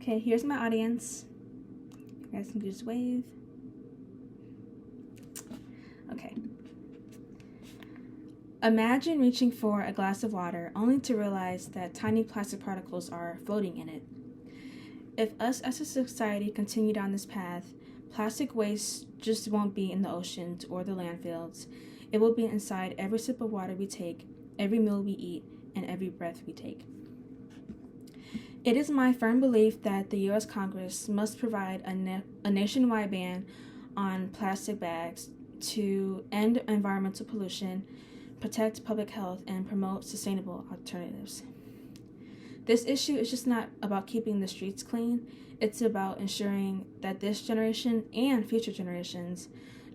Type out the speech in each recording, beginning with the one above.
Okay, here's my audience. You guys can just wave. Okay. Imagine reaching for a glass of water only to realize that tiny plastic particles are floating in it. If us as a society continue down this path, plastic waste just won't be in the oceans or the landfills. It will be inside every sip of water we take, every meal we eat, and every breath we take. It is my firm belief that the U.S. Congress must provide a nationwide ban on plastic bags to end environmental pollution, protect public health, and promote sustainable alternatives. This issue is just not about keeping the streets clean. It's about ensuring that this generation and future generations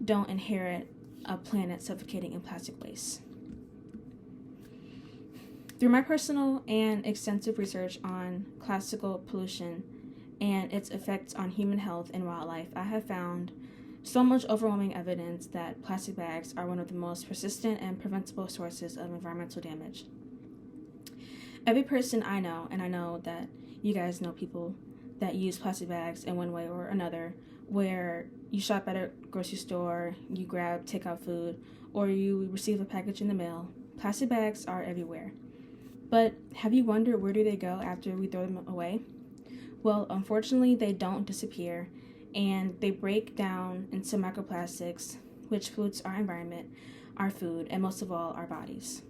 don't inherit a planet suffocating in plastic waste. Through my personal and extensive research on classical pollution and its effects on human health and wildlife, I have found so much overwhelming evidence that plastic bags are one of the most persistent and preventable sources of environmental damage. Every person I know, and I know that you guys know people that use plastic bags in one way or another, where you shop at a grocery store, you grab takeout food, or you receive a package in the mail, plastic bags are everywhere. But have you wondered where do they go after we throw them away? Well, unfortunately, they don't disappear, and they break down into microplastics, which pollutes our environment, our food, and most of all, our bodies.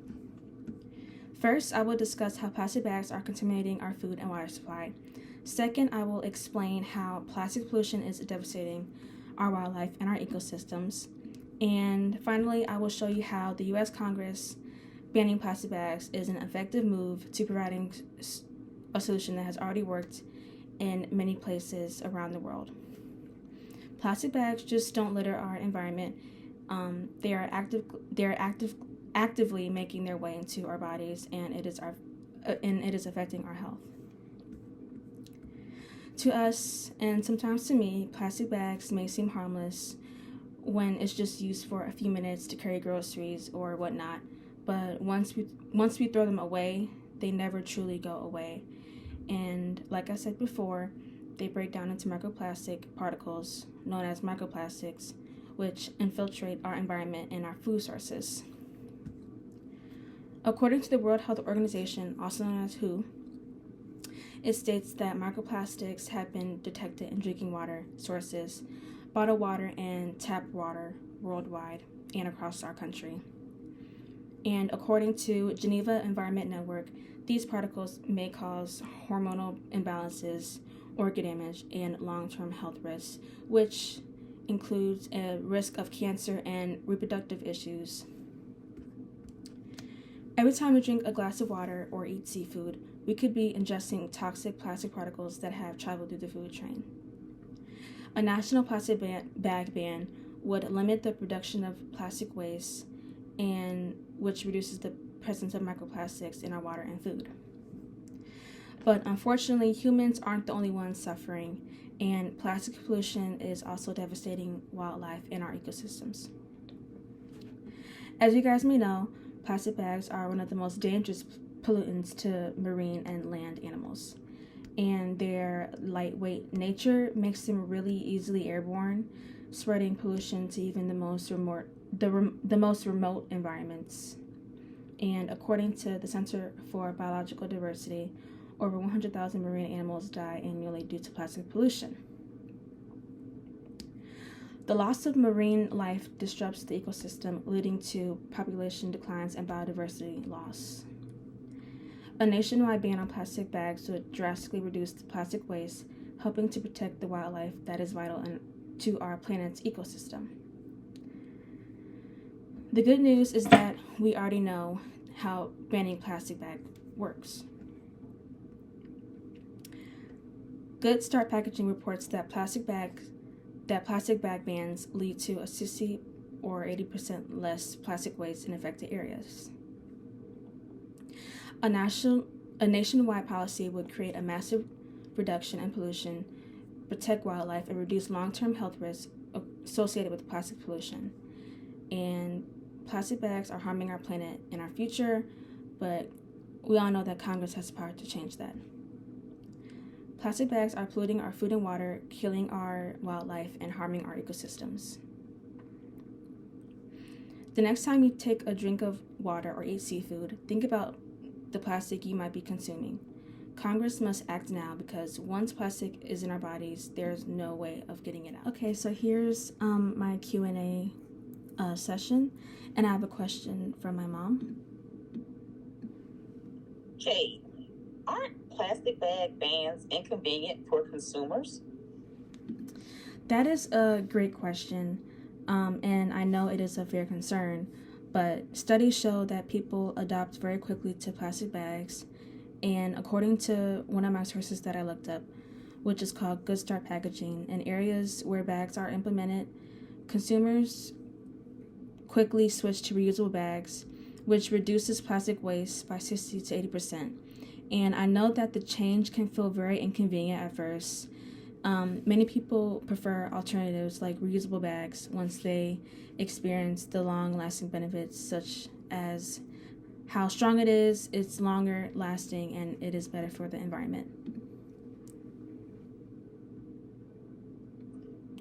First, I will discuss how plastic bags are contaminating our food and water supply. Second, I will explain how plastic pollution is devastating our wildlife and our ecosystems. And finally, I will show you how the U.S. Congress banning plastic bags is an effective move to providing a solution that has already worked in many places around the world. Plastic bags just don't litter our environment. They are actively making their way into our bodies, and it is affecting our health. To us, and sometimes to me, plastic bags may seem harmless when it's just used for a few minutes to carry groceries or whatnot. But once we throw them away, they never truly go away. And like I said before, they break down into microplastic particles, known as microplastics, which infiltrate our environment and our food sources. According to the World Health Organization, also known as WHO, it states that microplastics have been detected in drinking water sources, bottled water, and tap water worldwide and across our country. And according to Geneva Environment Network, these particles may cause hormonal imbalances, organ damage, and long-term health risks, which includes a risk of cancer and reproductive issues. Every time we drink a glass of water or eat seafood, we could be ingesting toxic plastic particles that have traveled through the food chain. A national plastic bag ban would limit the production of plastic waste, and which reduces the presence of microplastics in our water and food. But unfortunately, humans aren't the only ones suffering, and plastic pollution is also devastating wildlife and our ecosystems. As you guys may know, plastic bags are one of the most dangerous pollutants to marine and land animals, and their lightweight nature makes them really easily airborne, spreading pollution to even the most remote environments. And according to the Center for Biological Diversity, over 100,000 marine animals die annually due to plastic pollution. The loss of marine life disrupts the ecosystem, leading to population declines and biodiversity loss. A nationwide ban on plastic bags would drastically reduce the plastic waste, helping to protect the wildlife that is vital to our planet's ecosystem. The good news is that we already know how banning plastic bag works. Good Start Packaging reports that plastic bag bans lead to a 60 or 80% less plastic waste in affected areas. A nationwide policy would create a massive reduction in pollution, protect wildlife, and reduce long-term health risks associated with plastic pollution. And plastic bags are harming our planet and our future, but we all know that Congress has the power to change that. Plastic bags are polluting our food and water, killing our wildlife, and harming our ecosystems. The next time you take a drink of water or eat seafood, think about the plastic you might be consuming. Congress must act now because once plastic is in our bodies, there's no way of getting it out. Okay, so here's my Q&A session, and I have a question from my mom. Kate, aren't plastic bag bans inconvenient for consumers? That is a great question, and I know it is a fair concern, but studies show that people adopt very quickly to plastic bags, and according to one of my sources that I looked up, which is called Good Start Packaging, in areas where bags are implemented, consumers quickly switch to reusable bags, which reduces plastic waste by 60 to 80%. And I know that the change can feel very inconvenient at first. Many people prefer alternatives like reusable bags once they experience the long-lasting benefits, such as how strong it is, it's longer lasting, and it is better for the environment.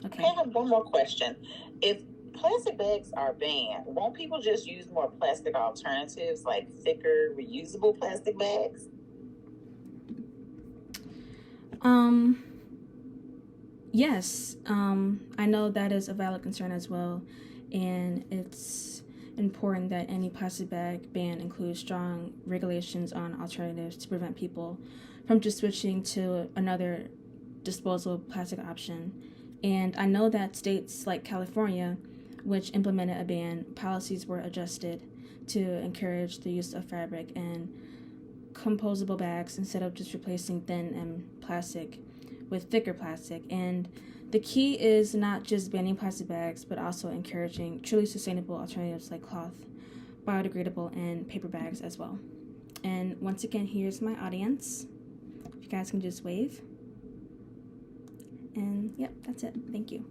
Okay. I have one more question. If plastic bags are banned, won't people just use more plastic alternatives like thicker, reusable plastic bags? Yes, I know that is a valid concern as well, and it's important that any plastic bag ban includes strong regulations on alternatives to prevent people from just switching to another disposable plastic option. And I know that states like California, which implemented a ban, policies were adjusted to encourage the use of fabric and composable bags instead of just replacing thin and plastic with thicker plastic. And the key is not just banning plastic bags, but also encouraging truly sustainable alternatives like cloth, biodegradable, and paper bags as well. And once again, here's my audience. If you guys can just wave. And yep, that's it. Thank you.